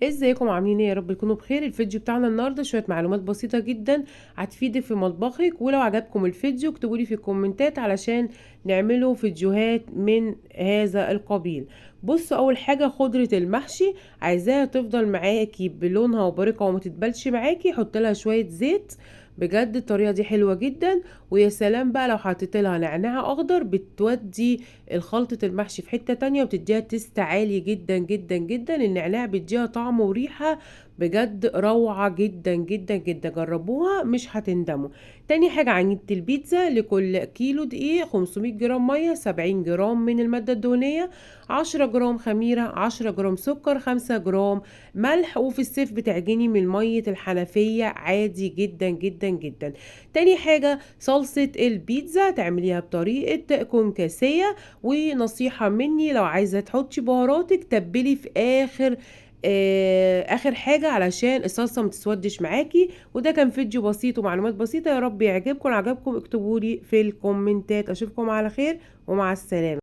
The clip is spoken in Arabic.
ازيكم عاملين ايه؟ يا رب تكونوا بخير. الفيديو بتاعنا النهارده شويه معلومات بسيطه جدا هتفيدك في مطبخك، ولو عجبكم الفيديو اكتبوا لي في الكومنتات علشان نعمله فيديوهات من هذا القبيل. بصوا، اول حاجه خضره المحشي عايزاها تفضل معاكي بلونها وبريقها وما تتبلش معاكي، حط لها شويه زيت. بجد الطريقه دي حلوه جدا. ويا سلام بقى لو حطيت لها نعناع اخضر، بتودي الخلطة المحشي في حتة تانية وبتديها تيست عالي جدا جدا جدا. النعناع بيديها طعم وريحة بجد روعة جدا جدا جدا، جربوها مش هتندموا. تاني حاجة، عجينة البيتزا لكل كيلو دقيق 500 جرام مية، 70 جرام من المادة الدهنية، 10 جرام خميرة، 10 جرام سكر، 5 جرام ملح. وفي الصيف بتعجني من مية الحنفية عادي جدا جدا جدا. تاني حاجة، صلصة البيتزا تعمليها بطريقة كونكاسية. ونصيحة مني، لو عايزة تحطي بهاراتك تبلي في اخر حاجة علشان الصلصة متسودش معاكي. وده كان فيديو بسيط ومعلومات بسيطة، يا رب يعجبكم. لو عجبكم اكتبولي في الكومنتات. اشوفكم على خير ومع السلامة.